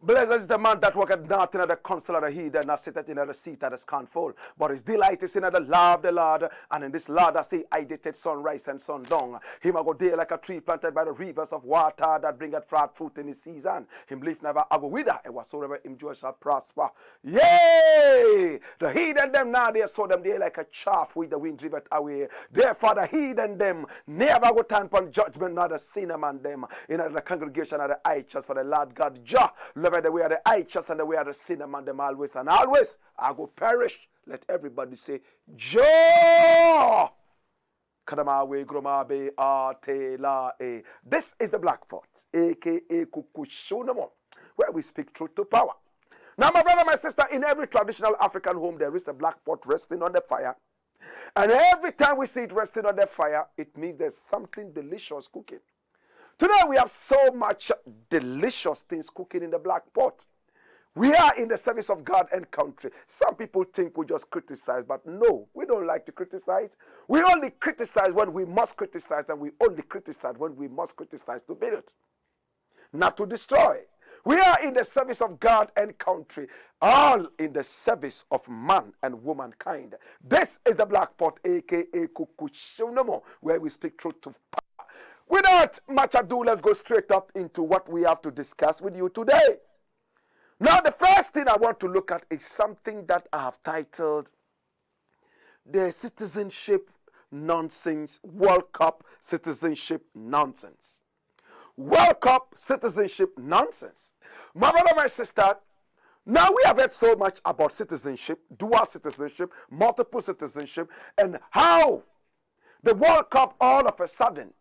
Blessed is the man that worketh not in the counsel of the heathen, nor sitteth in the seat of the scornful. But his delight is in the law of the Lord, and in this law that say, I dictate sunrise and sundown. Him a go there like a tree planted by the rivers of water that bringeth forth fruit in his season. Him leaf never a go wither, and whatsoever him do shall prosper. Yea! The heathen them now they saw them there like a chaff with the wind driveth away. Therefore the heathen them never go turn upon judgment, nor the sinner man them in the congregation of the righteous. For the Lord God Jah loveth the way of the righteous and the way of the sinner man them always and always. I go perish. Let everybody say Jah. This is the Black Pot, aka Kukushunamo, where we speak truth to power. Now, my brother, my sister, in every traditional African home, there is a black pot resting on the fire. And every time we see it resting on the fire, it means there's something delicious cooking. Today, we have so much delicious things cooking in the black pot. We are in the service of God and country. Some people think we just criticize, but no, we don't like to criticize. We only criticize when we must criticize, and we only criticize when we must criticize to build, not to destroy. We are in the service of God and country, all in the service of man and womankind. This is the Black Pot, aka Kukushunamo, where we speak truth to power. Without much ado, let's go straight up into what we have to discuss with you today. Now, the first thing I want to look at is something that I have titled the Citizenship Nonsense, Worldcup Citizenship Nonsense. Worldcup Citizenship Nonsense. My brother, my sister, now we have heard so much about citizenship, dual citizenship, multiple citizenship, and how the World Cup all of a sudden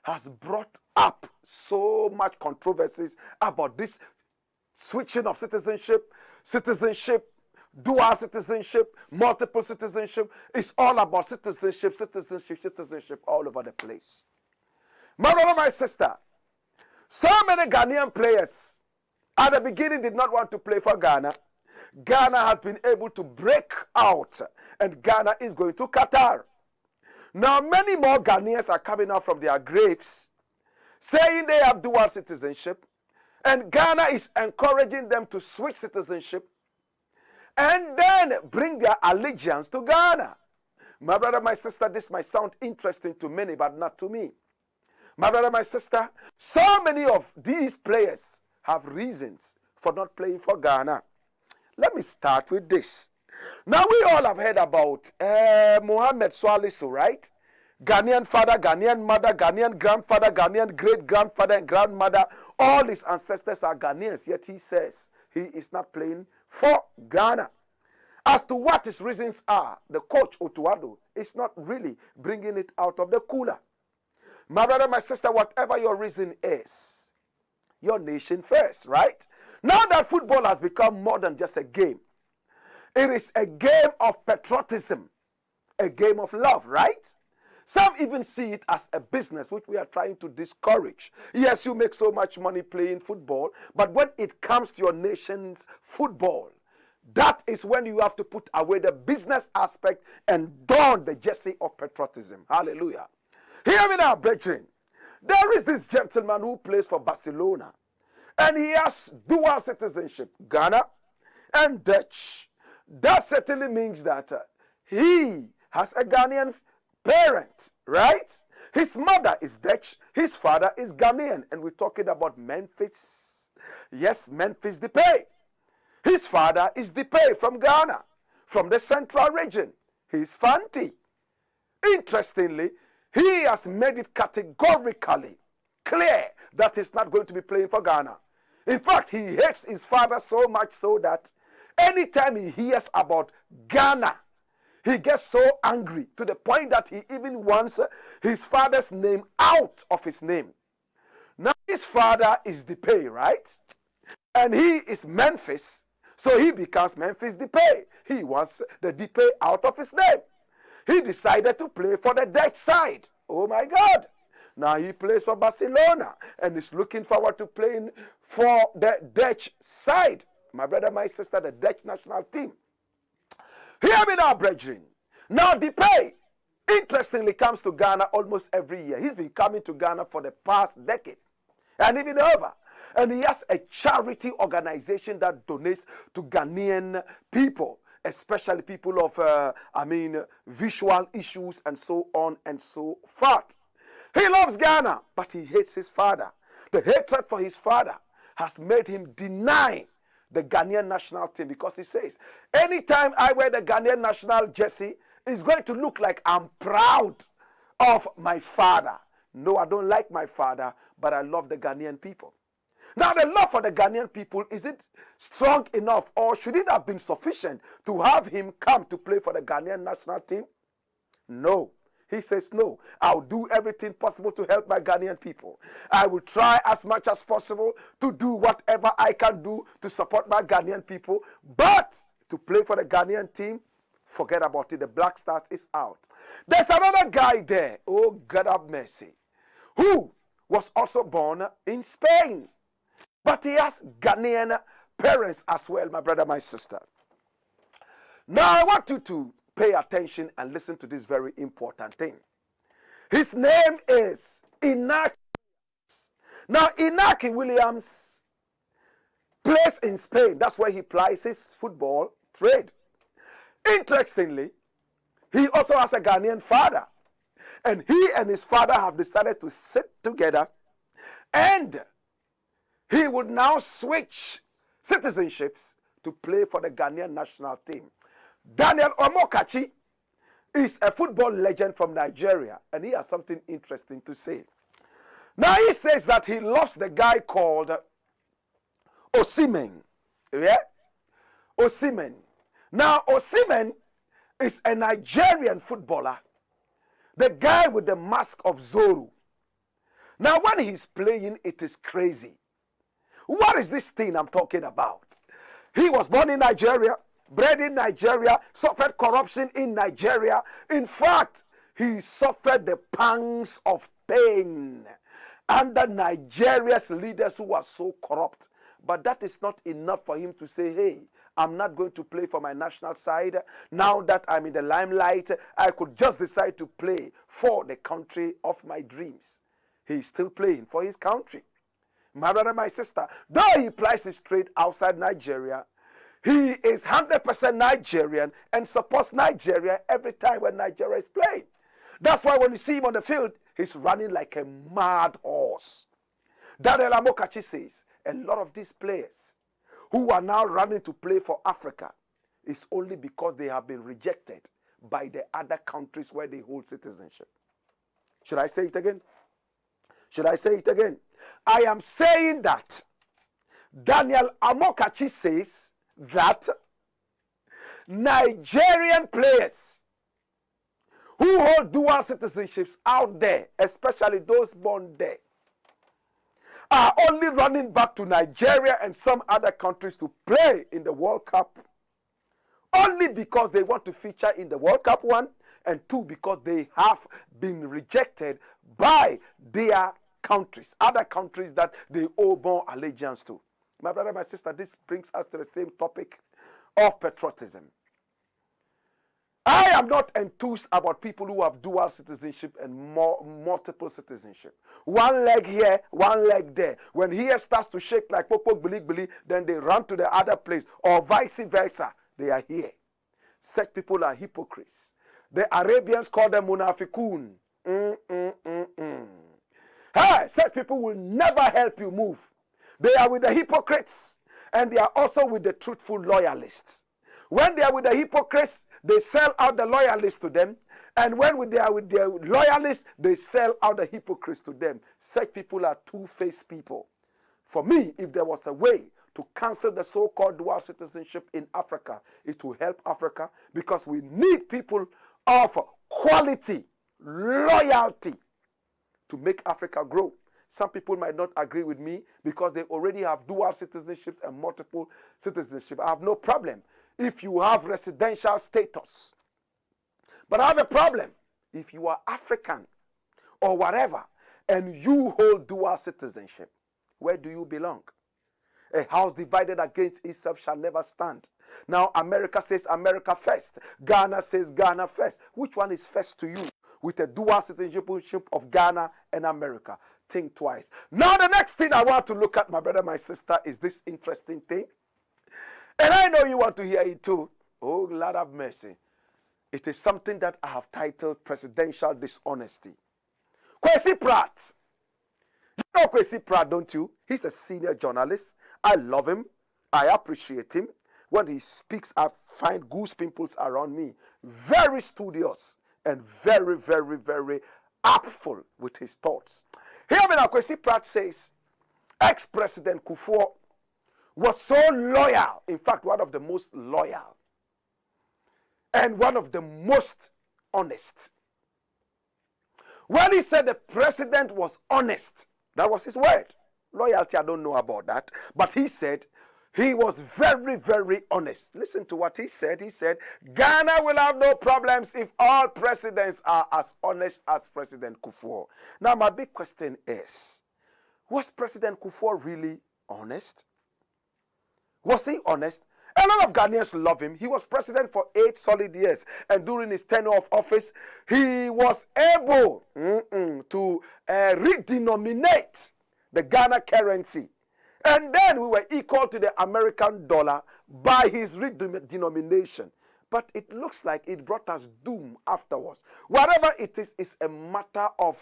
has brought up so much controversies about this switching of citizenship, dual citizenship, multiple citizenship. It's all about citizenship all over the place. My brother, my sister, so many Ghanaian players at the beginning did not want to play for Ghana. Ghana has been able to break out, and Ghana is going to Qatar. Now, many more Ghanaians are coming out from their graves saying they have dual citizenship, and Ghana is encouraging them to switch citizenship and then bring their allegiance to Ghana. My brother, my sister, this might sound interesting to many, but not to me. My brother, my sister, so many of these players have reasons for not playing for Ghana. Let me start with this. Now, we all have heard about Mohamed Swalisu, right? Ghanaian father, Ghanaian mother, Ghanaian grandfather, Ghanaian great-grandfather and grandmother. All his ancestors are Ghanaians, yet he says he is not playing for Ghana. As to what his reasons are, the coach Otuado is not really bringing it out of the cooler. My brother, my sister, whatever your reason is, your nation first, right? Now that football has become more than just a game, it is a game of patriotism, a game of love, right? Some even see it as a business, which we are trying to discourage. Yes, you make so much money playing football, but when it comes to your nation's football, that is when you have to put away the business aspect and don the jersey of patriotism. Hallelujah. Hear me now, brethren. There is this gentleman who plays for Barcelona, and he has dual citizenship, Ghana and Dutch. That certainly means that he has a Ghanaian parent, right? His mother is Dutch, his father is Ghanaian, and we're talking about Memphis. Yes, Memphis Depay. His father is Depay from Ghana, from the central region. He's Fanti. Interestingly, he has made it categorically clear that he's not going to be playing for Ghana. In fact, he hates his father so much so that anytime he hears about Ghana, he gets so angry to the point that he even wants his father's name out of his name. Now, his father is Depay, right? And he is Memphis, so he becomes Memphis Depay. He wants the Depay out of his name. He decided to play for the Dutch side. Oh my God. Now he plays for Barcelona and is looking forward to playing for the Dutch side. My brother, my sister, the Dutch national team. Hear me now, brethren. Now Depay, interestingly, comes to Ghana almost every year. He's been coming to Ghana for the past decade and even over. And he has a charity organization that donates to Ghanaian people, especially people of, visual issues and so on and so forth. He loves Ghana, but he hates his father. The hatred for his father has made him deny the Ghanaian national team because he says, anytime I wear the Ghanaian national jersey, it's going to look like I'm proud of my father. No, I don't like my father, but I love the Ghanaian people. Now, the love for the Ghanaian people, is it strong enough, or should it have been sufficient to have him come to play for the Ghanaian national team? No. He says, no, I'll do everything possible to help my Ghanaian people. I will try as much as possible to do whatever I can do to support my Ghanaian people. But to play for the Ghanaian team, forget about it. The Black Stars is out. There's another guy there, oh God have mercy, who was also born in Spain. But he has Ghanaian parents as well, my brother, my sister. Now I want you to pay attention and listen to this very important thing. His name is Inaki. Now, Inaki Williams plays in Spain. That's where he plies his football trade. Interestingly, he also has a Ghanaian father. And he and his father have decided to sit together, and he would now switch citizenships to play for the Ghanaian national team. Daniel Omokachi is a football legend from Nigeria, and he has something interesting to say. Now, he says that he loves the guy called Osimhen. Yeah? Osimhen. Now, Osimhen is a Nigerian footballer, the guy with the mask of Zorro. Now, when he's playing, it is crazy. What is this thing I'm talking about? He was born in Nigeria, bred in Nigeria, suffered corruption in Nigeria. In fact, he suffered the pangs of pain under Nigeria's leaders who were so corrupt. But that is not enough for him to say, hey, I'm not going to play for my national side. Now that I'm in the limelight, I could just decide to play for the country of my dreams. He's still playing for his country. My brother, my sister, though he plies his trade outside Nigeria, he is 100% Nigerian and supports Nigeria every time when Nigeria is playing. That's why when you see him on the field, he's running like a mad horse. Daniel Omokachi says a lot of these players who are now running to play for Africa is only because they have been rejected by the other countries where they hold citizenship. Should I say it again? Should I say it again? I am saying that Daniel Omokachi says that Nigerian players who hold dual citizenships out there, especially those born there, are only running back to Nigeria and some other countries to play in the World Cup only because they want to feature in the World Cup, one, and two, because they have been rejected by their countries, other countries that they owe more allegiance to. My brother, my sister, this brings us to the same topic of patriotism. I am not enthused about people who have dual citizenship and multiple citizenship. One leg here, one leg there. When here starts to shake like pokpok bili, then they run to the other place, or vice versa. They are here. Such people are hypocrites. The Arabians call them munafikun. Hey, such people will never help you move. They are with the hypocrites, and they are also with the truthful loyalists. When they are with the hypocrites, they sell out the loyalists to them. And when they are with their loyalists, they sell out the hypocrites to them. Such people are two-faced people. For me, if there was a way to cancel the so-called dual citizenship in Africa, it will help Africa, because we need people of quality, loyalty to make Africa grow. Some people might not agree with me because they already have dual citizenships and multiple citizenship. I have no problem if you have residential status. But I have a problem if you are African or whatever and you hold dual citizenship. Where do you belong? A house divided against itself shall never stand. Now America says America first. Ghana says Ghana first. Which one is first to you? With a dual citizenship of Ghana and America. Think twice. Now the next thing I want to look at, my brother, my sister, is this interesting thing. And I know you want to hear it too. Oh, Lord have mercy. It is something that I have titled Presidential Dishonesty. Kwesi Pratt. You know Kwesi Pratt, don't you? He's a senior journalist. I love him. I appreciate him. When he speaks, I find goose pimples around me. Very studious and very, very, very artful with his thoughts. Here now, Kwesi Pratt says, ex-President Kufuor was so loyal, in fact, one of the most loyal, and one of the most honest. When he said the president was honest, that was his word. Loyalty, I don't know about that. But he said he was very, very honest. Listen to what he said. He said, Ghana will have no problems if all presidents are as honest as President Kufuor. Now, my big question is, was President Kufuor really honest? Was he honest? A lot of Ghanaians love him. He was president for 8 solid years. And during his tenure of office, he was able to redenominate the Ghana currency. And then we were equal to the American dollar by his redenomination. But it looks like it brought us doom afterwards. Whatever it is a matter of,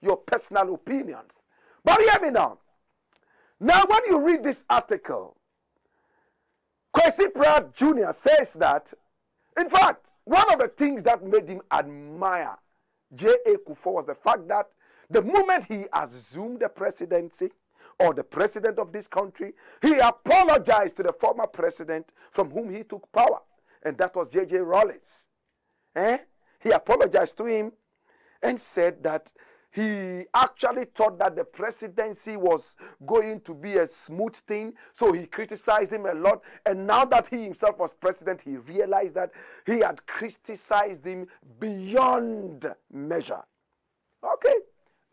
your personal opinions. But hear me now. Now, when you read this article, Kwesi Pratt Jr. says that, in fact, one of the things that made him admire J.A. Kufuor was the fact that the moment he assumed the presidency, or the president of this country, he apologized to the former president from whom he took power. And that was J.J. Rawlings. He apologized to him and said that he actually thought that the presidency was going to be a smooth thing, so he criticized him a lot. And now that he himself was president, he realized that he had criticized him beyond measure. Okay,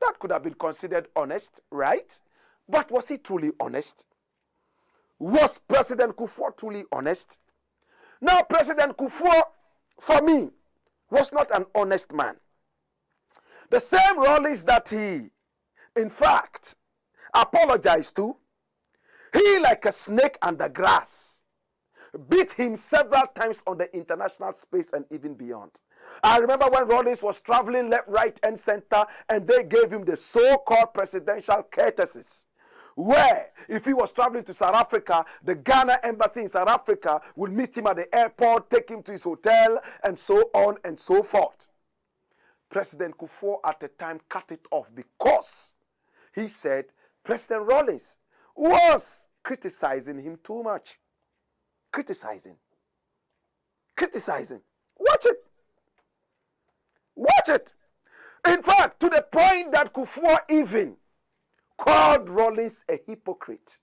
that could have been considered honest, right? But was he truly honest? Was President Kufuor truly honest? Now, President Kufuor, for me, was not an honest man. The same Rawlings that he, in fact, apologized to, he, like a snake under grass, beat him several times on the international space and even beyond. I remember when Rawlings was traveling left, right, and center, and they gave him the so-called presidential courtesies, where if he was traveling to South Africa, the Ghana embassy in South Africa would meet him at the airport, take him to his hotel, and so on and so forth. President Kufuor at the time cut it off because he said President Rawlings was criticizing him too much. Criticizing. Watch it. Watch it. In fact, to the point that Kufuor even called Rawlings a hypocrite.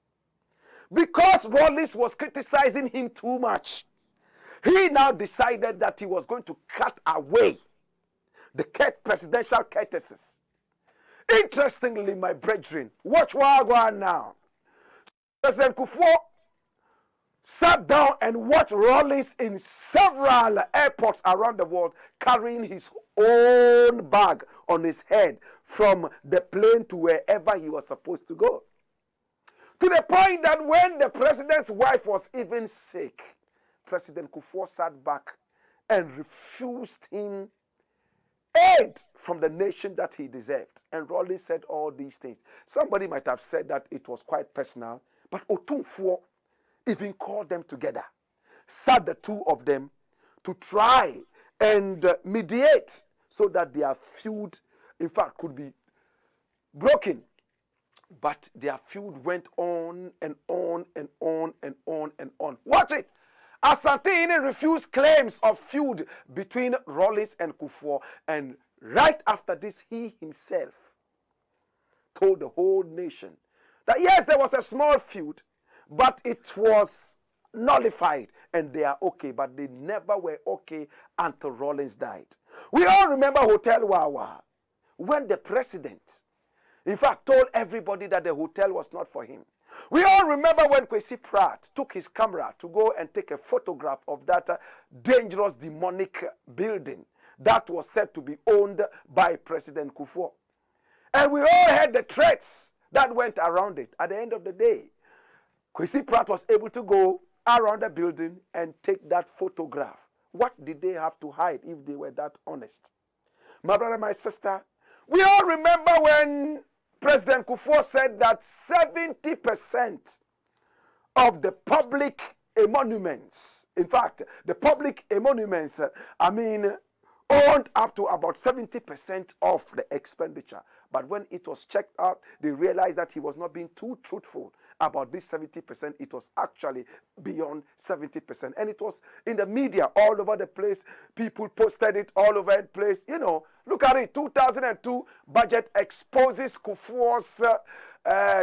Because Rawlings was criticizing him too much, he now decided that he was going to cut away the presidential courtesies. Interestingly, my brethren, watch what I go on now. President Kufuor sat down and watched Rawlings in several airports around the world carrying his own bag on his head from the plane to wherever he was supposed to go. To the point that when the president's wife was even sick, President Kufuor sat back and refused him aid from the nation that he deserved. And Rawlings said all these things. Somebody might have said that it was quite personal, but Otumfuo even called them together, sat the two of them, to try and mediate so that their feud, in fact, could be broken. But their feud went on and on and on and on and on. Watch it. Asante refused claims of feud between Rawlings and Kufuor, and right after this, he himself told the whole nation that yes, there was a small feud, but it was nullified and they are okay, but they never were okay until Rawlings died. We all remember Hotel Wawa, when the president, in fact, told everybody that the hotel was not for him. We all remember when Kwesi Pratt took his camera to go and take a photograph of that dangerous demonic building that was said to be owned by President Kufuor. And we all heard the threats that went around it. At the end of the day, Kwesi Pratt was able to go around the building and take that photograph. What did they have to hide if they were that honest? My brother, my sister, we all remember when President Kufuor said that 70% of the public emoluments, in fact, the public emoluments, owned up to about 70% of the expenditure. But when it was checked out, they realized that he was not being too truthful about this 70%. It was actually beyond 70%. And it was in the media all over the place. People posted it all over the place. You know, look at it. 2002 budget exposes Kufuor's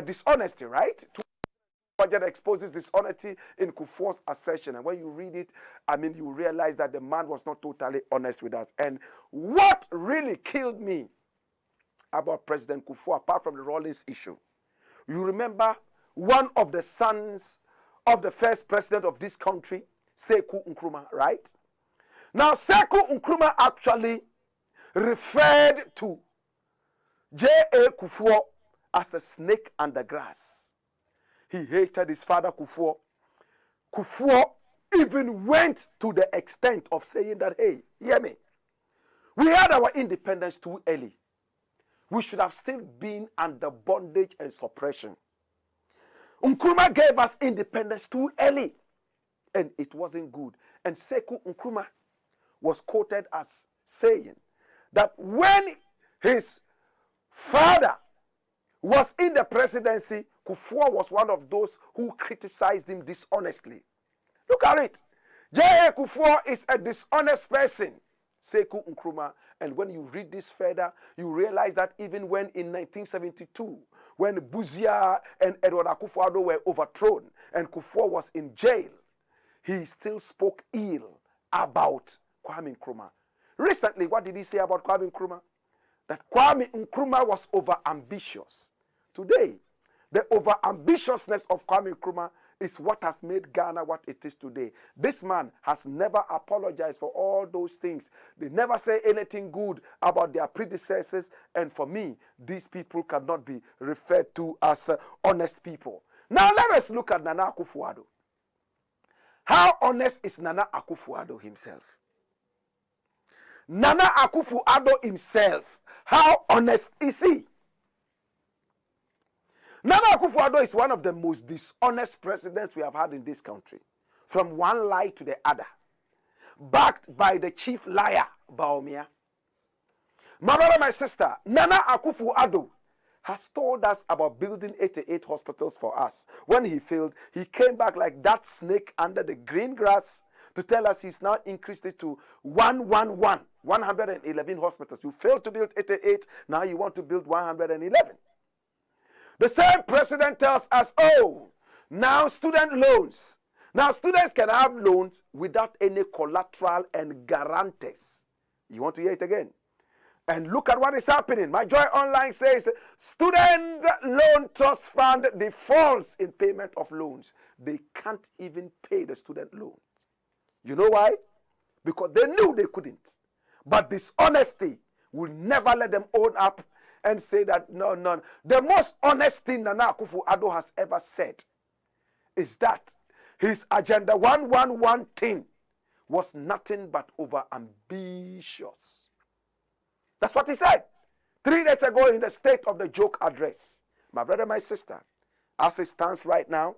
dishonesty, right? Budget exposes dishonesty in Kufuor's assertion. And when you read it, you realize that the man was not totally honest with us. And what really killed me about President Kufuor, apart from the Rawlings issue, you remember one of the sons of the first president of this country, Sekou Nkrumah, right? Now, Sekou Nkrumah actually referred to J.A. Kufuor as a snake under grass. He hated his father Kufuor. Kufuor even went to the extent of saying that, hey, hear me, we had our independence too early. We should have still been under bondage and suppression. Nkrumah gave us independence too early, and it wasn't good. And Sekou Nkrumah was quoted as saying that when his father was in the presidency, Kufuor was one of those who criticized him dishonestly. Look at it. J.A. Kufuor is a dishonest person, Sekou Nkrumah. And when you read this further, you realize that even when in 1972, when Buzia and Edward Akufo-Addo were overthrown and Kufuor was in jail, he still spoke ill about Kwame Nkrumah. Recently, what did he say about Kwame Nkrumah? That Kwame Nkrumah was over-ambitious. Today, the over-ambitiousness of Kwame Nkrumah is what has made Ghana what it is today. This man has never apologized for all those things. They never say anything good about their predecessors. And for me, these people cannot be referred to as honest people. Now let us look at Nana Akufo-Addo. How honest is Nana Akufo-Addo himself? Nana Akufo-Addo himself, how honest is he? Nana Akufo-Addo is one of the most dishonest presidents we have had in this country. From one lie to the other. Backed by the chief liar, Bawumia. My brother, my sister, Nana Akufo-Addo has told us about building 88 hospitals for us. When he failed, he came back like that snake under the green grass to tell us he's now increased it to 111 hospitals. You failed to build 88, now you want to build 111. The same president tells us, oh, now student loans. Now students can have loans without any collateral and guarantors. You want to hear it again? And look at what is happening. My Joy Online says, Student Loan Trust Fund defaults in payment of loans. They can't even pay the student loans. You know why? Because they knew they couldn't. But dishonesty will never let them own up and say that, no. The most honest thing Nana Akufo-Addo has ever said is that his Agenda 111 thing was nothing but over-ambitious. That's what he said 3 days ago in the State of the Joke address. My brother, my sister, as it stands right now,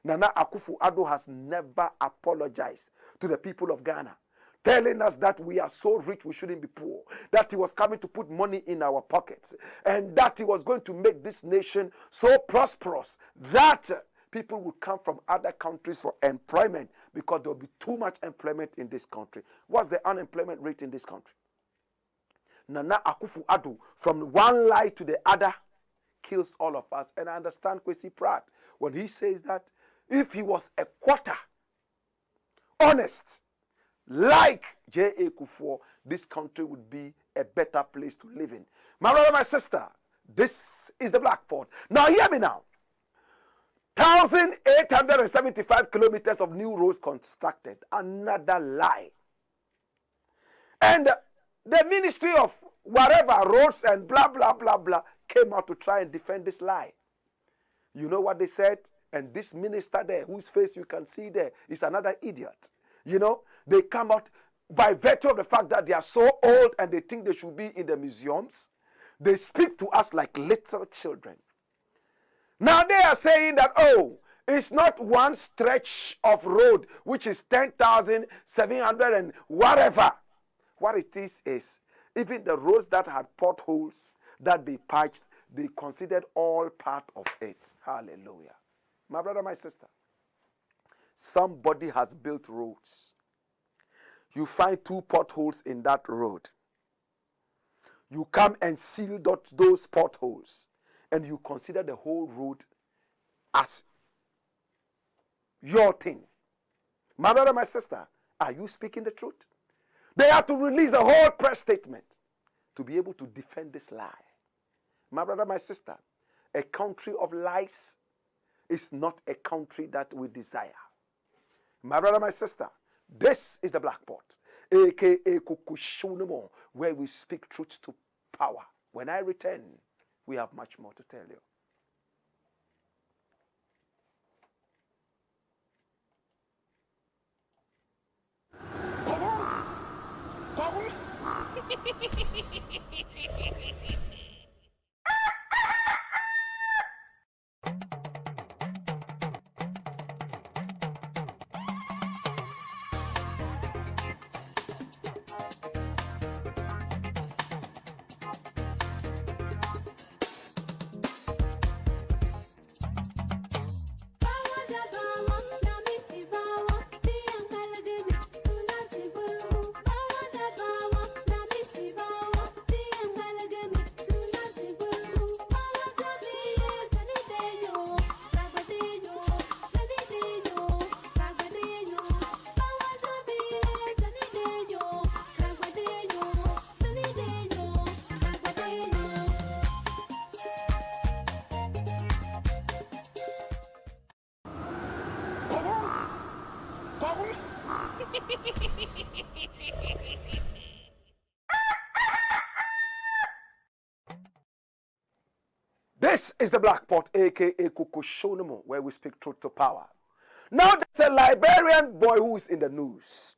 Nana Akufo-Addo has never apologized to the people of Ghana. telling us that we are so rich we shouldn't be poor, that he was coming to put money in our pockets, and that he was going to make this nation so prosperous that people would come from other countries for employment because there will be too much employment in this country. What's the unemployment rate in this country? Nana Akufo-Addo, from one lie to the other, kills all of us. And I understand Kwesi Pratt when he says that if he was a quarter honest, like J.A. Kufuor, this country would be a better place to live in. My brother, my sister, this is the Black Pod. Now hear me now. 1,875 kilometers of new roads constructed. Another lie. And the Ministry of whatever, roads and blah, blah, blah, blah, came out to try and defend this lie. You know what they said? And this minister there, whose face you can see there, is another idiot. You know, they come out by virtue of the fact that they are so old and they think they should be in the museums. They speak to us like little children. Now they are saying that, oh, it's not one stretch of road, which is 10,700 and whatever. What it is even the roads that had potholes that they patched, they considered all part of it. Hallelujah. My brother, my sister, somebody has built roads. You find 2 potholes in that road. You come and seal those potholes, and you consider the whole road as your thing. My brother, my sister, are you speaking the truth? They have to release a whole press statement to be able to defend this lie. My brother, my sister, a country of lies is not a country that we desire. My brother, my sister, this is the Black Pot, aka Kukushunimo, where we speak truth to power. When I return, we have much more to tell you. This is the Black Pot, aka Kukushonimo, where we speak truth to power. Now there's a Liberian boy who is in the news.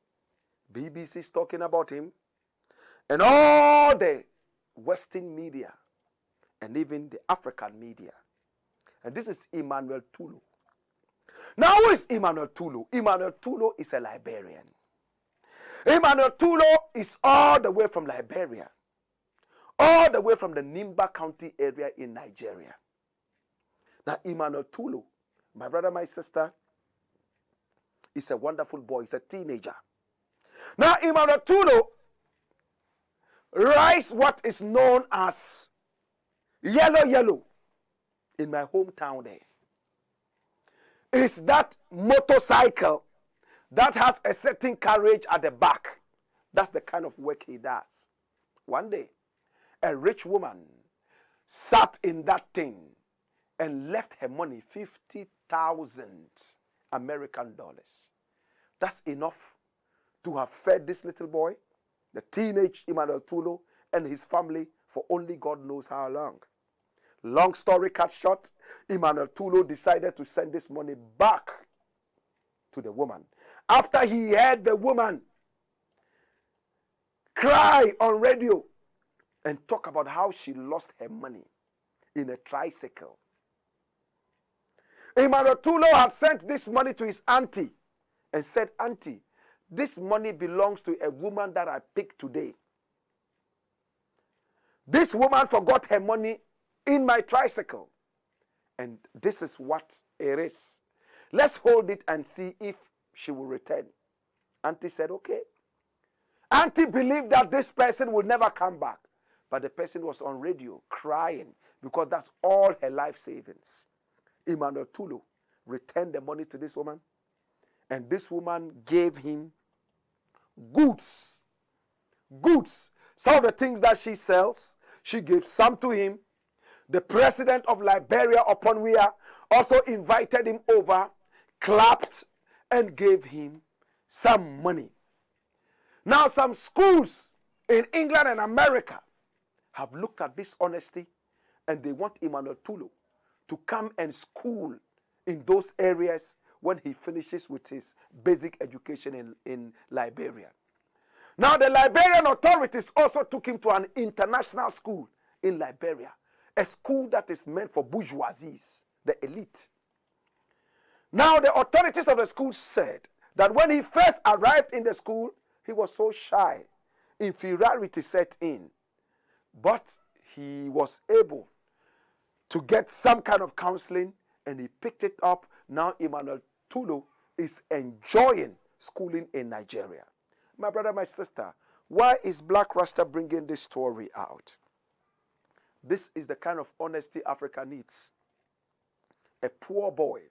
BBC is talking about him, and all the Western media, and even the African media. And this is Emmanuel Tulu. Now who is Emmanuel Tulu? Emmanuel Tulu is a Liberian. Emmanuel Tulu is all the way from Liberia. All the way from the Nimba County area in Nigeria. Now, Emmanuel Tulu, my brother, my sister, is a wonderful boy. He's a teenager. Now, Emmanuel Tulu rides what is known as yellow in my hometown there. It's that motorcycle that has a certain carriage at the back. That's the kind of work he does. One day, a rich woman sat in that thing and left her money, 50,000 American dollars. That's enough to have fed this little boy, the teenage Emmanuel Tulu, and his family for only God knows how long. Long story cut short, Emmanuel Tulu decided to send this money back to the woman. After he heard the woman cry on radio and talk about how she lost her money in a tricycle. Emmanuel Tulu had sent this money to his auntie and said, "Auntie, this money belongs to a woman that I picked today. This woman forgot her money in my tricycle. And this is what it is. Let's hold it and see if she will return. Auntie said, okay. Auntie believed that this person will never come back. But the person was on radio crying because that's all her life savings. Emmanuel Tulu returned the money to this woman. And this woman gave him goods. Goods. Some of the things that she sells, she gave some to him. The president of Liberia, upon we are, also invited him over, clapped, and gave him some money. Now, some schools in England and America have looked at this honesty, and they want Emmanuel Tulu to come and school in those areas when he finishes with his basic education in Liberia. Now, the Liberian authorities also took him to an international school in Liberia, a school that is meant for bourgeoisies, the elite. Now, the authorities of the school said that when he first arrived in the school, he was so shy. Inferiority set in. But he was able to get some kind of counseling, and he picked it up. Now, Emmanuel Tulu is enjoying schooling in Nigeria. My brother, my sister, why is Blakk Rasta bringing this story out? This is the kind of honesty Africa needs. A poor boy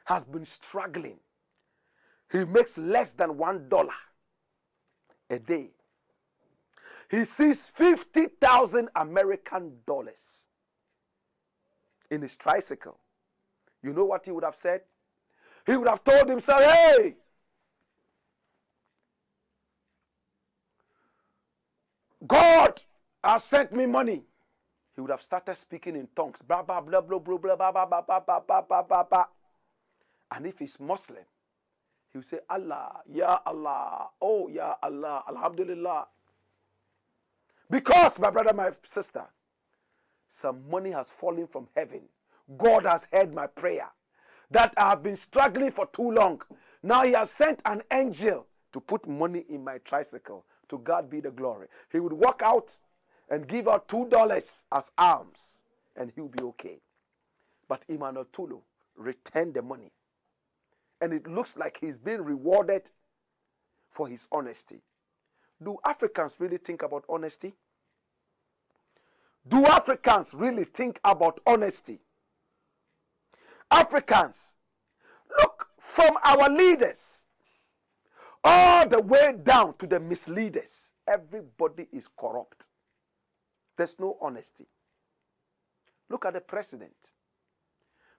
has been struggling. He makes less than $1 a day. He sees 50,000 American dollars in his tricycle. You know what he would have said? He would have told himself, hey, God has sent me money. He would have started speaking in tongues. Blah, blah, blah, blah, blah, blah, blah, blah, blah, blah, blah, blah, blah, blah. And if he's Muslim, he would say, Allah, Ya Allah, oh Ya Allah, Alhamdulillah. Because, my brother, my sister, some money has fallen from heaven. God has heard my prayer that I have been struggling for too long. Now he has sent an angel to put money in my tricycle. To God be the glory. He would walk out and give out $2 as alms, and he'll be okay. But Emmanuel Tulu returned the money. And it looks like he's being rewarded for his honesty. Do Africans really think about honesty? Do Africans really think about honesty? Africans, look, from our leaders all the way down to the misleaders, everybody is corrupt. There's no honesty. Look at the president.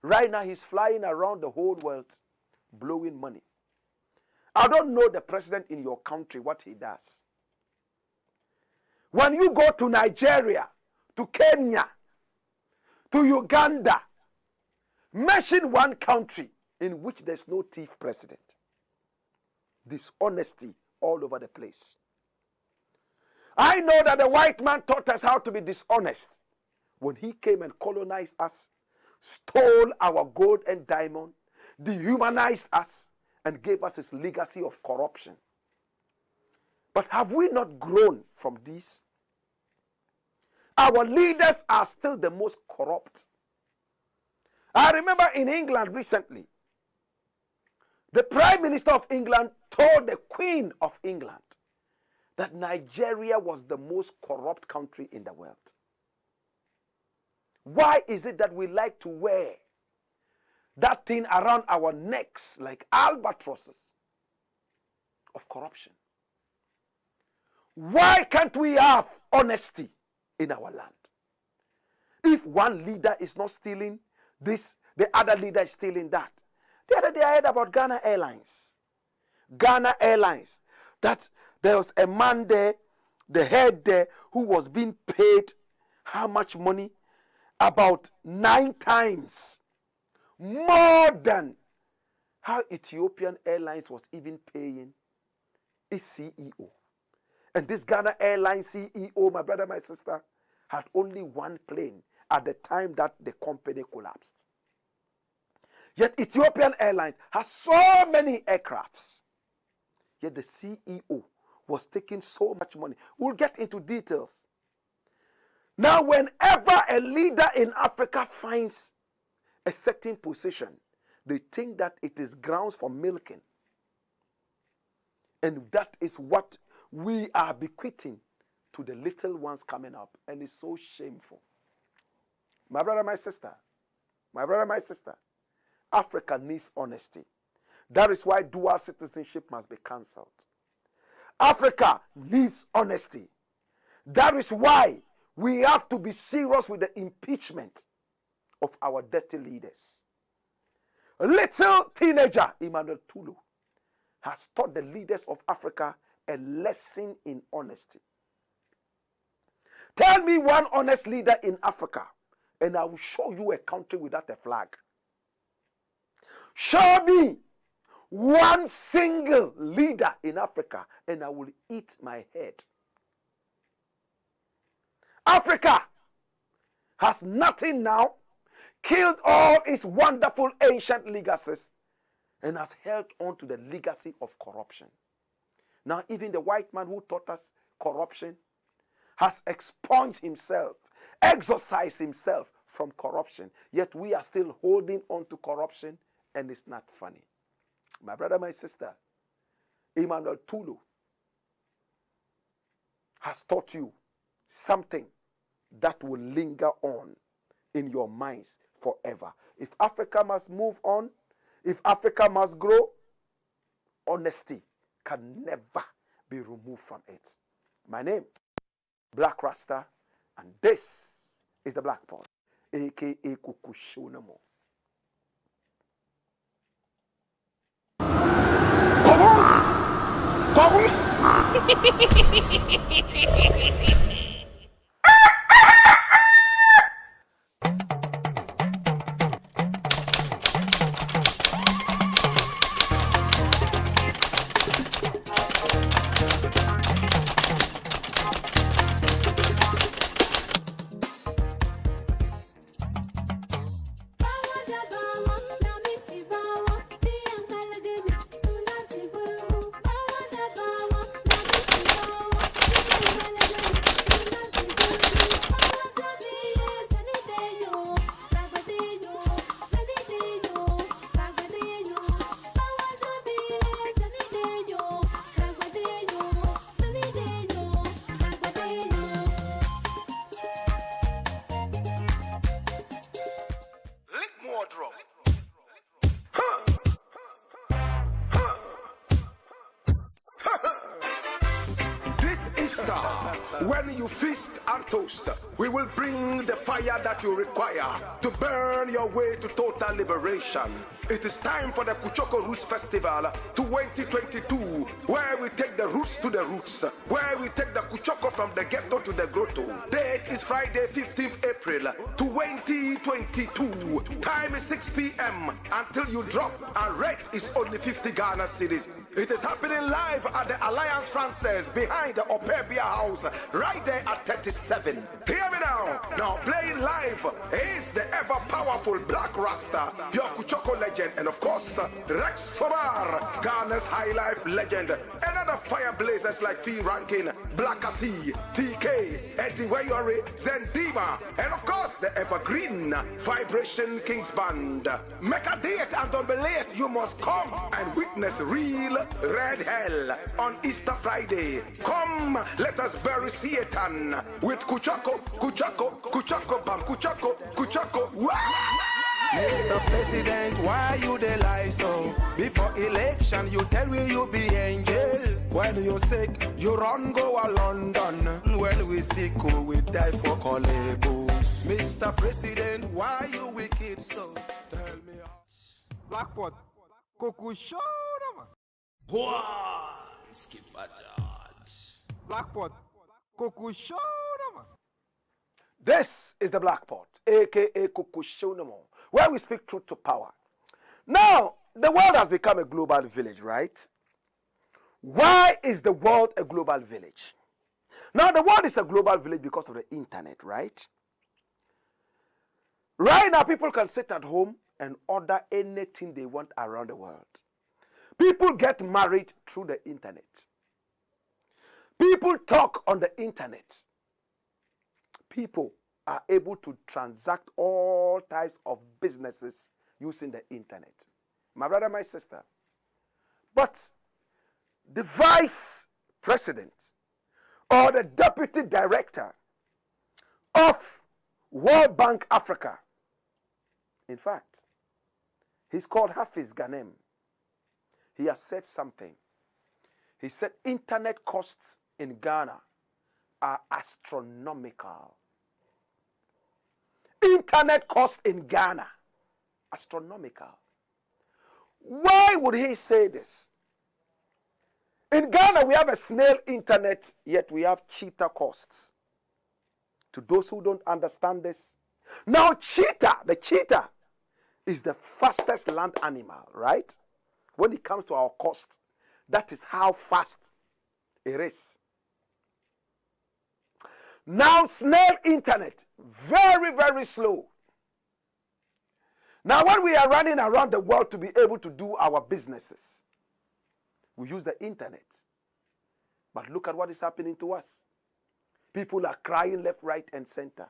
Right now, he's flying around the whole world blowing money. I don't know the president in your country, what he does. When you go to Nigeria, to Kenya, to Uganda, mention one country in which there's no thief president. Dishonesty all over the place. I know that the white man taught us how to be dishonest. When he came and colonized us, stole our gold and diamond, dehumanized us, and gave us his legacy of corruption. But have we not grown from this? Our leaders are still the most corrupt. I remember in England recently, the Prime Minister of England told the Queen of England that Nigeria was the most corrupt country in the world. Why is it that we like to wear that thing around our necks like albatrosses of corruption? Why can't we have honesty in our land? If one leader is not stealing this, the other leader is stealing that. The other day I heard about Ghana Airlines. Ghana Airlines. That there was a man there, the head there, who was being paid how much money? About 9 times more than how Ethiopian Airlines was even paying its CEO. And this Ghana Airlines CEO, my brother, my sister, had only one plane at the time that the company collapsed. Yet Ethiopian Airlines has so many aircrafts. Yet the CEO was taking so much money. We'll get into details. Now, whenever a leader in Africa finds a certain position, they think that it is grounds for milking. And that is what we are bequeathing to the little ones coming up. And it's so shameful. My brother, my sister, Africa needs honesty. That is why dual citizenship must be cancelled. Africa needs honesty. That is why we have to be serious with the impeachment of our dirty leaders. A little teenager, Emmanuel Tulu, has taught the leaders of Africa a lesson in honesty. Tell me one honest leader in Africa, and I will show you a country without a flag. Show me one single leader in Africa, and I will eat my head. Africa has nothing now, killed all its wonderful ancient legacies, and has held on to the legacy of corruption. Now, even the white man who taught us corruption has expunged himself, exorcised himself from corruption. Yet we are still holding on to corruption, and it's not funny. My brother, my sister, Emmanuel Tulu has taught you something that will linger on in your minds forever. If Africa must move on, if Africa must grow, honesty can never be removed from it. My name, Blakk Rasta, and this is the Black Pod, aka Kukushonamo. When you feast and toast, we will bring the fire that you require to burn your way to total liberation. It is time for the Kuchoko Roots Festival 2022, where we take the roots to the roots, where we take the Kuchoko from the ghetto to the grotto. Date is Friday, 15th April 2022. Time is 6 p.m. until you drop, and rate is only 50 Ghana cedis. It is happening live at the Alliance Francaise behind the Opebia House, right there at 37. Hear me now. Now playing live is the ever powerful Blakk Rasta, your Kuchoko legend, and of course Rex Sobar, Ghana's high life legend, and other fire blazers like Fee Rankin, Black T, TK, Eddie Wayori, Zendima, and of course the evergreen Vibration Kings Band. Make a date and don't be late. You must come and witness real red hell on Easter Friday. Come, let us bury Satan with Kuchoko, Kuchoko, Kuchoko, Bam, Kuchoko, Kuchoko. Mr. President, why you dey lie so? Before election, you tell me you be angel. When you sick, you run go to London. When we sick, we die for Kolebo. Mr. President, why you wicked so? Tell me how. Black Pod, Kuku Show, man. Go on, Skipper George. Black Pod, Kuku Show, man. This is the Black Pod, aka Kukushonamo, where we speak truth to power. Now, the world has become a global village, right? Why is the world a global village? Now, the world is a global village because of the internet, right? Right now, people can sit at home and order anything they want around the world. People get married through the internet. People talk on the internet. People are able to transact all types of businesses using the internet. My brother, my sister. But the vice president or the deputy director of World Bank Africa, in fact, he's called Hafiz Ghanem. He has said something. He said internet costs in Ghana are astronomical. Internet costs in Ghana, astronomical. Why would he say this? In Ghana, we have a snail internet, yet we have cheetah costs. To those who don't understand this, now the cheetah is the fastest land animal, right? When it comes to our cost, that is how fast it is. Now snail internet, very, very slow. Now when we are running around the world to be able to do our businesses, we use the internet. But look at what is happening to us. People are crying left, right, and center.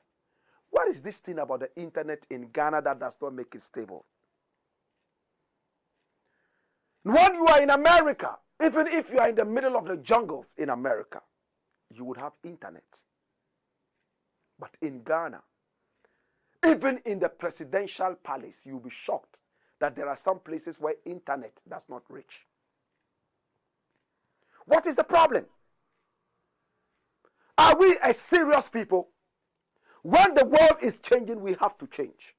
What is this thing about the internet in Ghana that does not make it stable? When you are in America, even if you are in the middle of the jungles in America, you would have internet. But in Ghana, even in the presidential palace, you'll be shocked that there are some places where internet does not reach. What is the problem? Are we a serious people? When the world is changing, we have to change.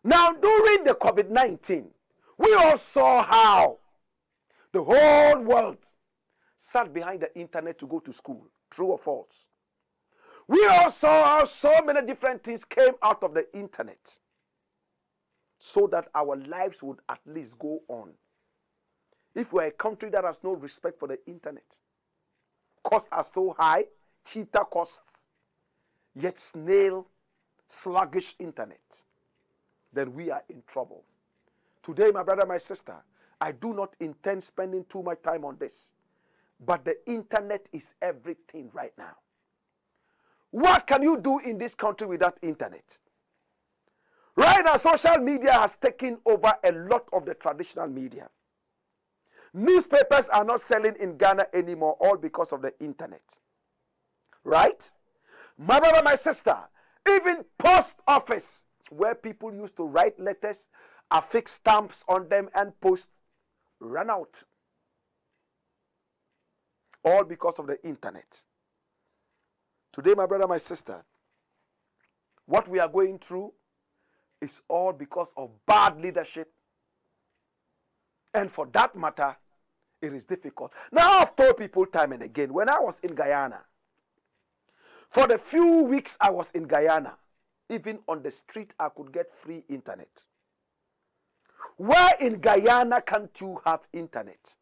Now, during the COVID-19, we all saw how the whole world sat behind the internet to go to school. True or false? We all saw how so many different things came out of the internet so that our lives would at least go on. If we're a country that has no respect for the internet, costs are so high, cheetah costs, yet snail, sluggish internet, then we are in trouble. Today, my brother, my sister, I do not intend spending too much time on this, but the internet is everything right now. What can you do in this country without internet? Right now, social media has taken over a lot of the traditional media. Newspapers are not selling in Ghana anymore, all because of the internet. Right? My brother, my sister, even post office, where people used to write letters, affix stamps on them and post, ran out. All because of the internet. Today, my brother, my sister, what we are going through is all because of bad leadership. And for that matter, it is difficult. Now, I've told people time and again, when I was in Guyana, for the few weeks I was in Guyana, even on the street, I could get free internet. Where in Guyana can't you have internet?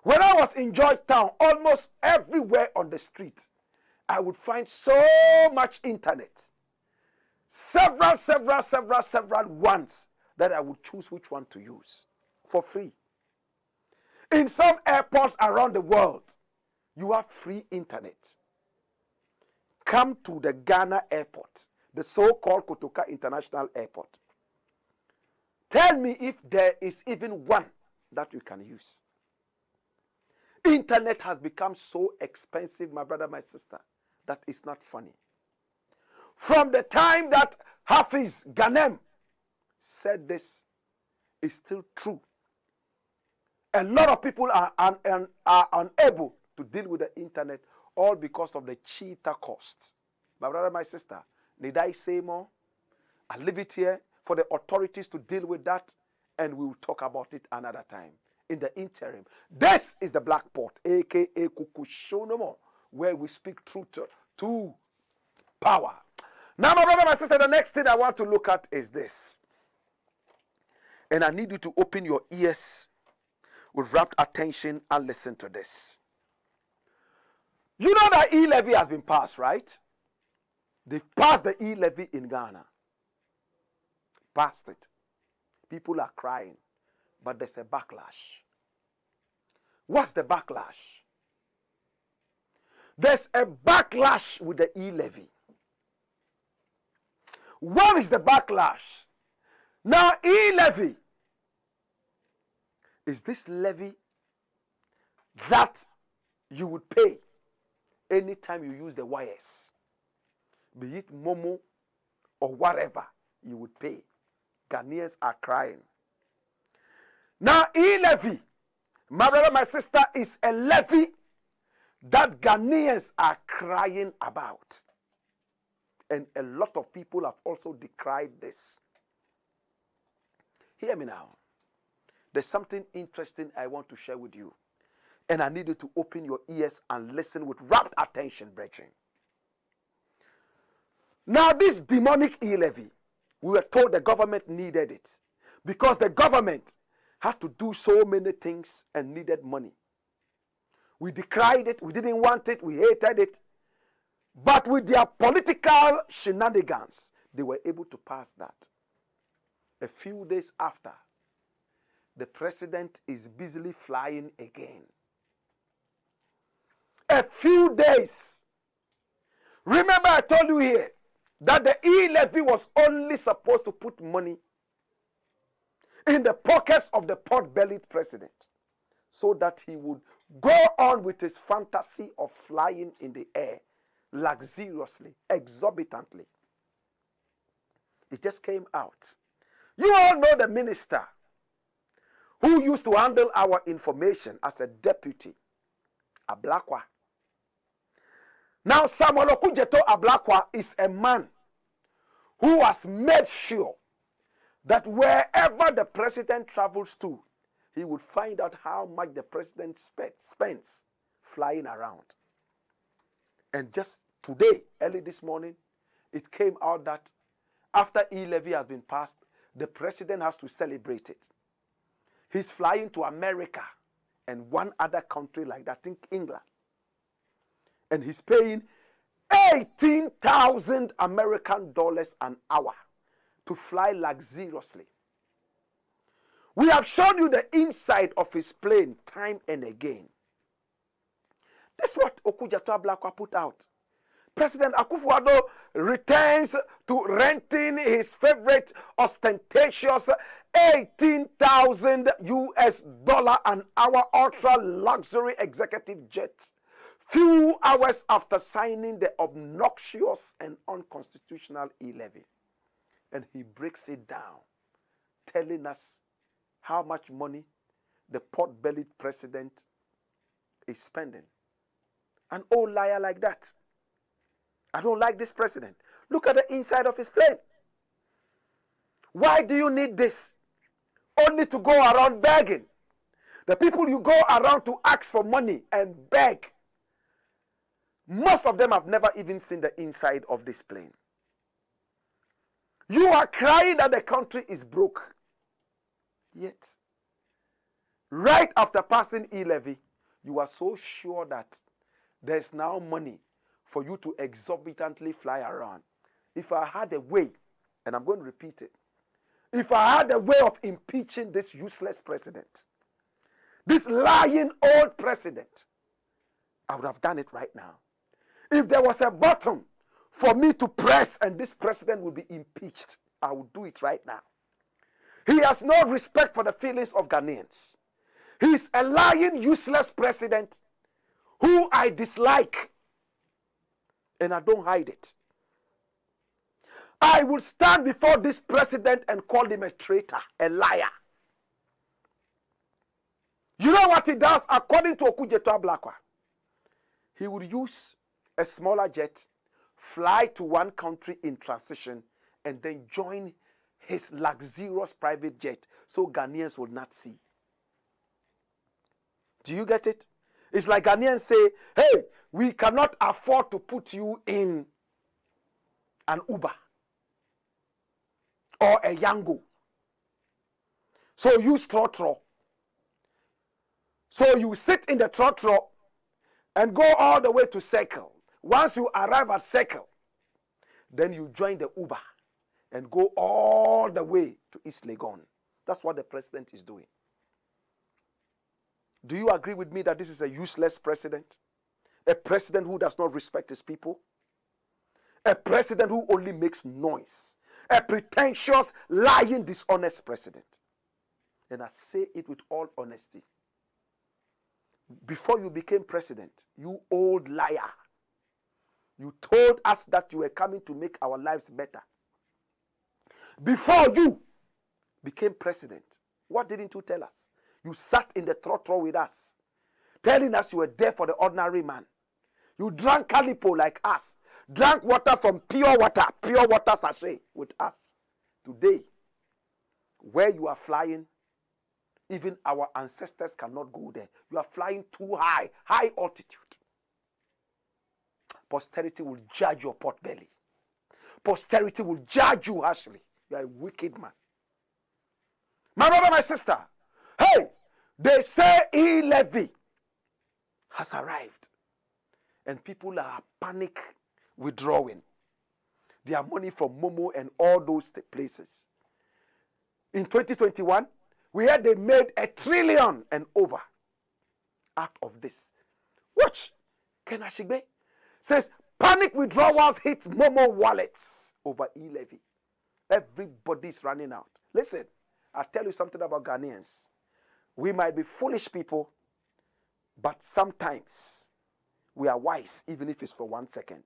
When I was in Georgetown, almost everywhere on the street, I would find so much internet. Several ones that I would choose which one to use for free. In some airports around the world, you have free internet. Come to the Ghana airport, the so-called Kotoka International Airport. Tell me if there is even one that you can use. Internet has become so expensive, my brother, my sister, that it's not funny. From the time that Hafiz Ghanem said this, is still true. A lot of people are unable to deal with the internet, all because of the cheetah costs. My brother, my sister, need I say more? I'll leave it here for the authorities to deal with that, and we will talk about it another time. In the interim, this is the Black Pot, aka Kukushonomo, where we speak truth to power. Now, my brother, my sister, the next thing I want to look at is this. And I need you to open your ears with rapt attention and listen to this. You know that E-Levy has been passed, right? They've passed the E-Levy in Ghana. Passed it. People are crying. but there's a backlash. What's the backlash? There's a backlash with the E-Levy. What is the backlash? Now, E-Levy is this levy that you would pay anytime you use the wires, be it Momo or whatever, you would pay. Ghanaians are crying. Now, E-Levy, my brother, my sister, is a levy that Ghanaians are crying about. And a lot of people have also decried this. Hear me now. There's something interesting I want to share with you. And I need you to open your ears and listen with rapt attention, brethren. Now, this demonic E-Levy, we were told the government needed it because the government had to do so many things and needed money. We decried it, we didn't want it, we hated it. But with their political shenanigans, they were able to pass that. A few days after, the president is busily flying again. A few days. Remember I told you here that the E-Levy was only supposed to put money in the pockets of the pot-bellied president so that he would go on with his fantasy of flying in the air luxuriously, exorbitantly. It just came out. You all know the minister who used to handle our information as a deputy, Ablakwa. Now, Samuel Okujeto Ablakwa is a man who has made sure that wherever the president travels to, he would find out how much the president spends flying around. And just today, early this morning, it came out that after E-Levy has been passed, the president has to celebrate it. He's flying to America and one other country like that, I think England. And he's paying 18,000 American dollars an hour to fly luxuriously. We have shown you the inside of his plane time and again. This is what Okujeto Ablakwa put out. President Akufo-Addo returns to renting his favorite ostentatious 18,000 US dollar an hour ultra luxury executive jet few hours after signing the obnoxious and unconstitutional E-Levy. And he breaks it down, telling us how much money the pot-bellied president is spending. An old liar like that. I don't like this president. Look at the inside of his plane. Why do you need this? Only to go around begging. The people you go around to ask for money and beg, most of them have never even seen the inside of this plane. You are crying that the country is broke. Yet, right after passing E-Levy, you are so sure that there's now money for you to exorbitantly fly around. If I had a way, and I'm going to repeat it, if I had a way of impeaching this useless president, this lying old president, I would have done it right now. If there was a button for me to press and this president would be impeached, I would do it right now. He has no respect for the feelings of Ghanaians. He's a lying, useless president who I dislike. And I don't hide it. I will stand before this president and call him a traitor, a liar. You know what he does? According to Okujeto Ablakwa, he would use a smaller jet, fly to one country in transition, and then join his luxurious private jet so Ghanaians will not see. Do you get it? It's like Ghanaians say, hey, we cannot afford to put you in an Uber or a Yango. So use trotro. So you sit in the trotro and go all the way to Circle. Once you arrive at Circle, then you join the Uber and go all the way to East Legon. That's what the president is doing. Do you agree with me that this is a useless president? A president who does not respect his people? A president who only makes noise? A pretentious, lying, dishonest president? And I say it with all honesty. Before you became president, you old liar, you told us that you were coming to make our lives better. Before you became president, what didn't you tell us? You sat in the throttle with us, telling us you were there for the ordinary man. You drank calipo like us, drank water from pure water sachet with us. Today, where you are flying, even our ancestors cannot go there. You are flying too high, high altitude. Posterity will judge your pot belly. Posterity will judge you harshly. You are a wicked man. My brother, my sister, hey, they say E-Levy has arrived. And people are panic withdrawing their money from Momo and all those places. In 2021, we heard they made $1 trillion and over out of this. Watch. Ken Ashigbe says panic withdrawals hit Momo wallets over E-Levy. Everybody's running out. Listen, I'll tell you something about Ghanaians. We might be foolish people, but sometimes we are wise, even if it's for 1 second.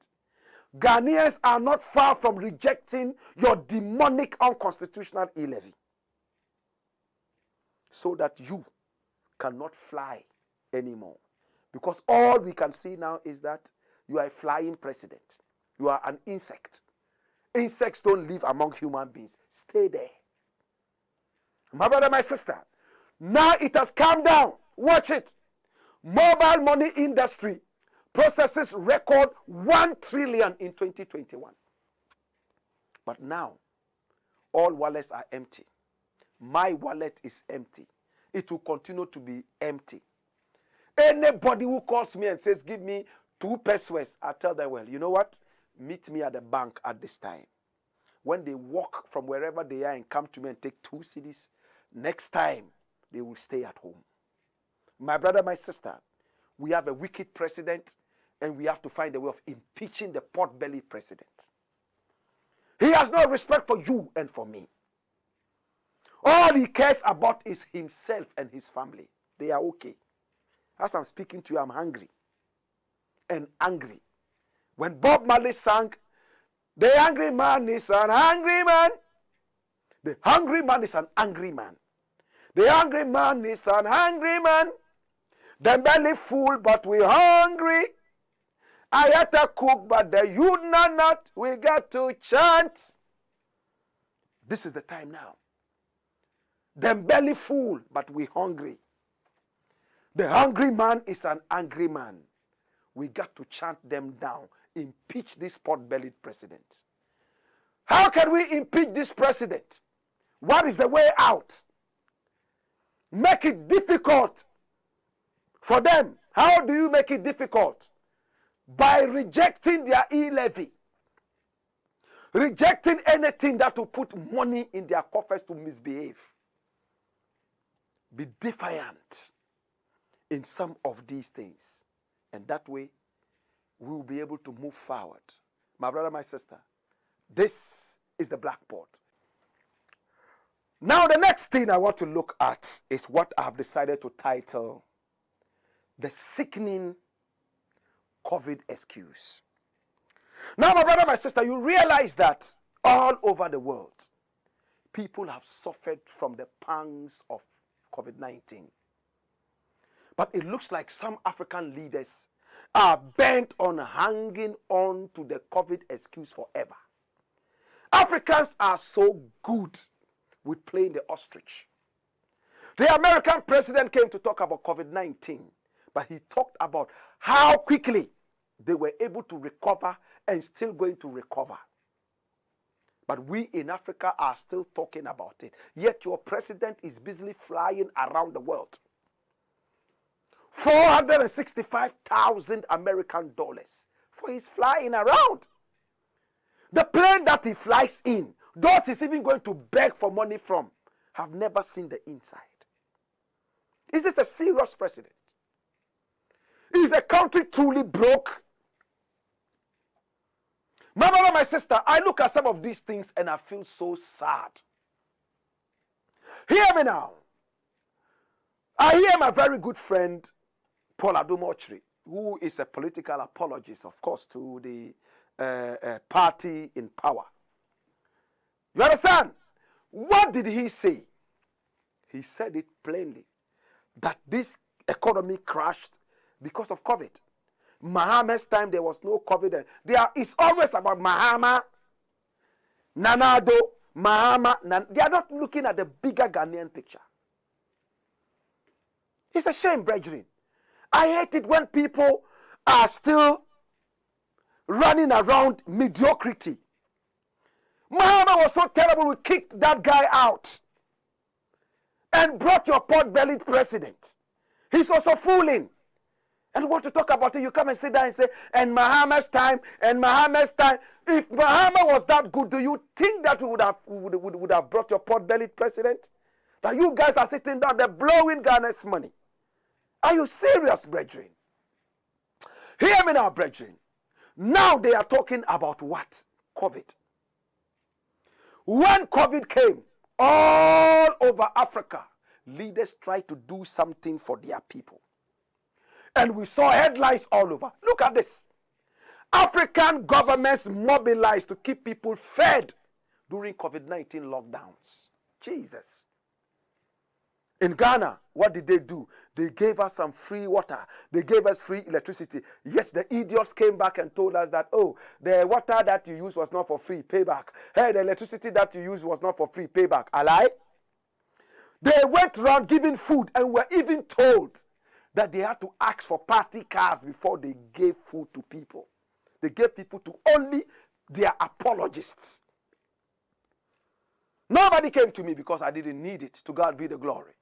Ghanaians are not far from rejecting your demonic, unconstitutional E-Levy, so that you cannot fly anymore. Because all we can see now is that you are a flying president. You are an insect. Insects don't live among human beings. Stay there. My brother, my sister, now it has calmed down. Watch it. Mobile money industry processes record 1 trillion in 2021. But now, all wallets are empty. My wallet is empty. It will continue to be empty. Anybody who calls me and says, give me 2 pesos, I tell them, well, you know what? Meet me at the bank at this time. When they walk from wherever they are and come to me and take 2 cedis, next time they will stay at home. My brother, my sister, we have a wicked president and we have to find a way of impeaching the pot-bellied president. He has no respect for you and for me. All he cares about is himself and his family. They are okay. As I'm speaking to you, I'm hungry and angry. When Bob Marley sang, the angry man is an angry man. The hungry man is an angry man. The angry man is an angry man. The belly full, but we hungry. I had to cook, but the youth not. We got to chant. This is the time now. The belly full, but we hungry. The hungry man is an angry man. We got to chant them down. Impeach this pot-bellied president. How can we impeach this president? What is the way out? Make it difficult for them. How do you make it difficult? By rejecting their E-Levy. Rejecting anything that will put money in their coffers to misbehave. Be defiant in some of these things. And that way, we will be able to move forward. My brother, my sister, this is the blackboard. Now, the next thing I want to look at is what I have decided to title The Sickening COVID Excuse. Now, my brother, my sister, you realize that all over the world, people have suffered from the pangs of COVID-19. But it looks like some African leaders are bent on hanging on to the COVID excuse forever. Africans are so good with playing the ostrich. The American president came to talk about COVID-19, but he talked about how quickly they were able to recover and still going to recover. But we in Africa are still talking about it. Yet your president is busily flying around the world. $465,000 American dollars for his flying around. The plane that he flies in, those he's even going to beg for money from, have never seen the inside. Is this a serious president? Is the country truly broke? My brother, my sister, I look at some of these things and I feel so sad. Hear me now. I hear my very good friend, Paul Adumochri, who is a political apologist, of course, to the party in power. You understand? What did he say? He said it plainly, that this economy crashed because of COVID. Mahama's time, there was no COVID. It's always about Mahama, Nanado, Mahama. They are not looking at the bigger Ghanaian picture. It's a shame, brethren. I hate it when people are still running around mediocrity. Mahama was so terrible, we kicked that guy out and brought your pot-bellied president. He's also fooling. And want to talk about it, you come and sit down and say, and Mahama's time, and Mahama's time. If Mahama was that good, do you think that we would have brought your pot-bellied president? That you guys are sitting down there blowing Ghana's money. Are you serious, brethren? Hear me now, brethren. Now they are talking about what? COVID. When COVID came, all over Africa, leaders tried to do something for their people. And we saw headlines all over. Look at this. African governments mobilized to keep people fed during COVID-19 lockdowns. Jesus. In Ghana, what did they do? They gave us some free water. They gave us free electricity. Yet the idiots came back and told us that, oh, the water that you used was not for free, pay back. Hey, the electricity that you used was not for free, pay back. A lie? They went around giving food and were even told that they had to ask for party cards before they gave food to people. They gave people to only their apologists. Nobody came to me because I didn't need it. To God be the glory.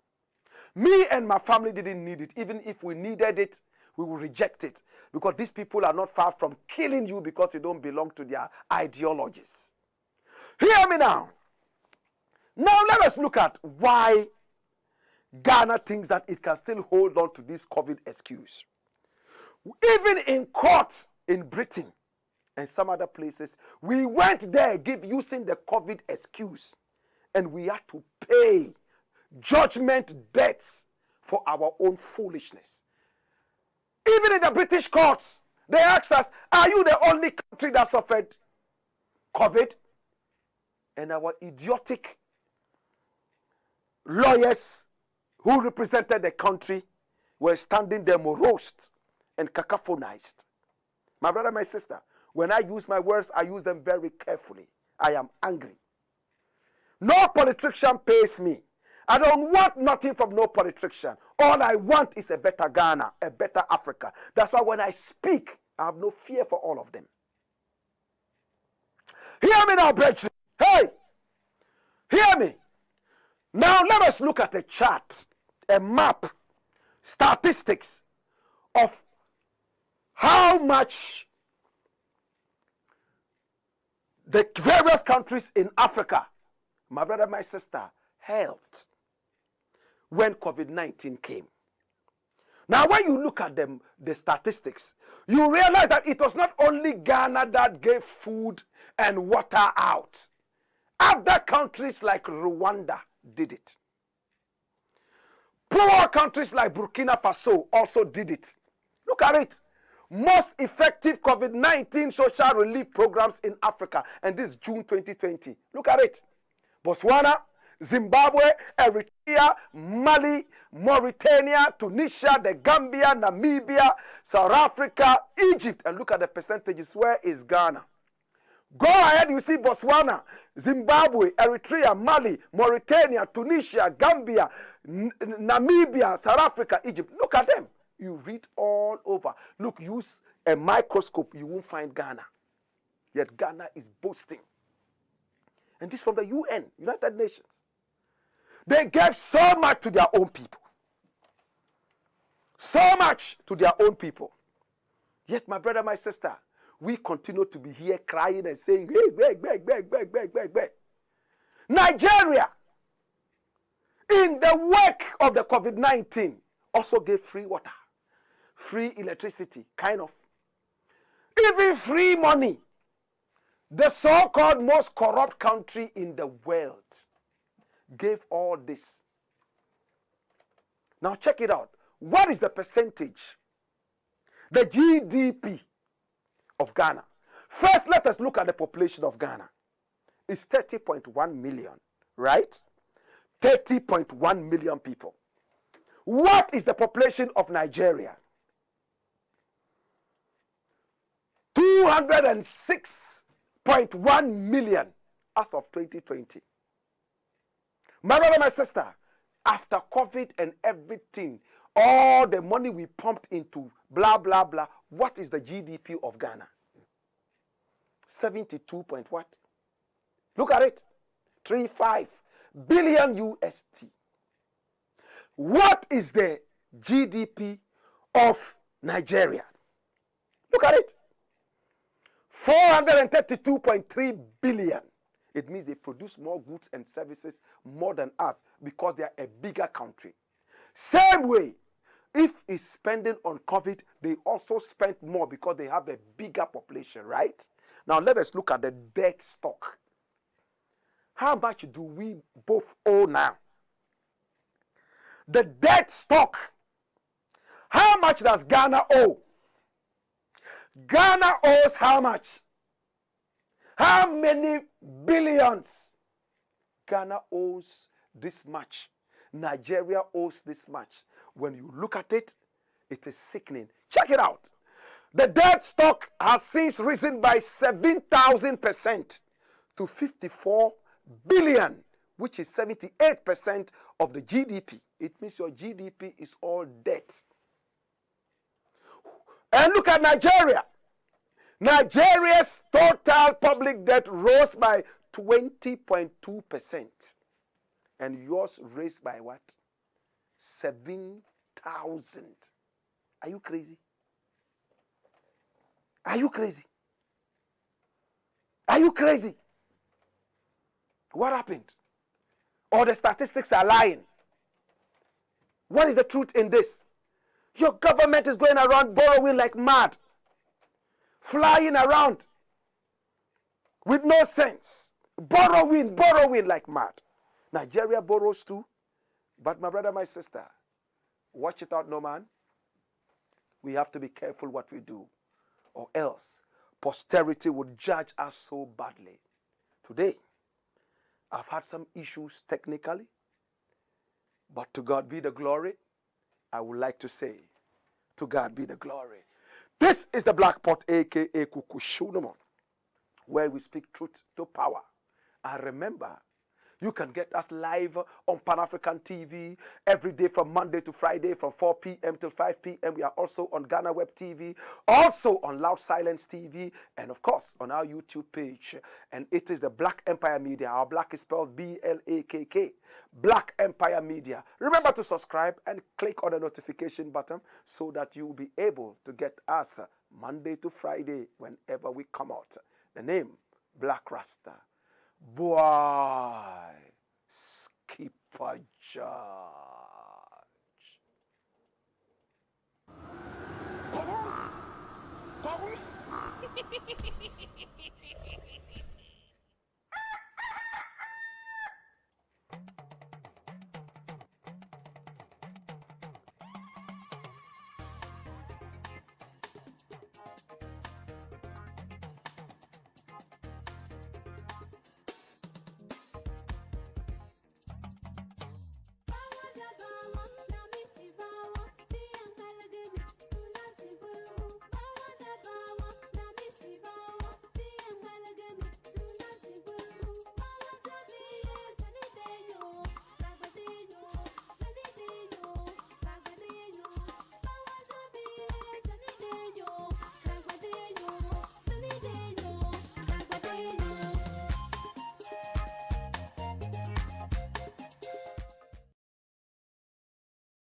Me and my family didn't need it. Even if we needed it, we will reject it. Because these people are not far from killing you because you don't belong to their ideologies. Hear me now. Now let us look at why Ghana thinks that it can still hold on to this COVID excuse. Even in courts in Britain and some other places, we went there using the COVID excuse, and we had to pay judgment debts for our own foolishness. Even in the British courts, they asked us, are you the only country that suffered COVID? And our idiotic lawyers who represented the country were standing there morose and cacophonized. My brother, my sister, when I use my words, I use them very carefully. I am angry. No politician pays me. I don't want nothing from no politician. All I want is a better Ghana, a better Africa. That's why when I speak, I have no fear for all of them. Hear me now, brethren. Hey, hear me. Now let us look at a chart, a map, statistics of how much the various countries in Africa, my brother, my sister, helped when COVID-19 came. Now, when you look at them, the statistics, you realize that it was not only Ghana that gave food and water out. Other countries like Rwanda did it. Poor countries like Burkina Faso also did it. Look at it. Most effective COVID-19 social relief programs in Africa. And this is June 2020. Look at it. Botswana, Zimbabwe, Eritrea, Mali, Mauritania, Tunisia, the Gambia, Namibia, South Africa, Egypt. And look at the percentages. Where is Ghana? Go ahead, you see Botswana, Zimbabwe, Eritrea, Mali, Mauritania, Tunisia, Gambia, Namibia, South Africa, Egypt. Look at them. You read all over. Look, use a microscope, you won't find Ghana. Yet Ghana is boasting. And this from the UN, United Nations. They gave so much to their own people. So much to their own people. Yet, my brother, my sister, we continue to be here crying and saying, hey, beg. Nigeria in the wake of the COVID-19, also gave free water, free electricity, kind of. Even free money. The so-called most corrupt country in the world gave all this. Now check it out. What is the percentage? The GDP of Ghana. First, let us look at the population of Ghana. It's 30.1 million, right? 30.1 million people. What is the population of Nigeria? 206.1 million as of 2020. My brother, my sister, after COVID and everything, all the money we pumped into blah, blah, blah, what is the GDP of Ghana? 72 point what? Look at it. 35 billion USD. What is the GDP of Nigeria? Look at it. 432.3 billion. It means they produce more goods and services more than us because they are a bigger country. Same way, if it's spending on COVID, they also spend more because they have a bigger population, right? Now let us look at the debt stock. How much do we both owe now? The debt stock. How much does Ghana owe? Ghana owes how much? How many billions? Ghana owes this much. Nigeria owes this much. When you look at it, it is sickening. Check it out. The debt stock has since risen by 7,000% to 54 billion, which is 78% of the GDP. It means your GDP is all debt. And look at Nigeria. Nigeria's total public debt rose by 20.2%. And yours raised by what? 7,000. Are you crazy? Are you crazy? Are you crazy? What happened? Or the statistics are lying. What is the truth in this? Your government is going around borrowing like mad. Flying around with no sense. Borrowing like mad. Nigeria borrows too. But my brother, my sister, watch it out, no man. We have to be careful what we do, or else posterity would judge us so badly. Today, I've had some issues technically, but to God be the glory. I would like to say, to God be the glory. This is the Black Pot, aka Kukushunomon, where we speak truth to power. And remember, you can get us live on Pan-African TV every day from Monday to Friday from 4 p.m. till 5 p.m. We are also on Ghana Web TV, also on Loud Silence TV, and of course on our YouTube page. And it is the Black Empire Media. Our Black is spelled B-L-A-K-K. Black Empire Media. Remember to subscribe and click on the notification button so that you will be able to get us Monday to Friday whenever we come out. The name, Blakk Rasta. Boy, Skipper Judge.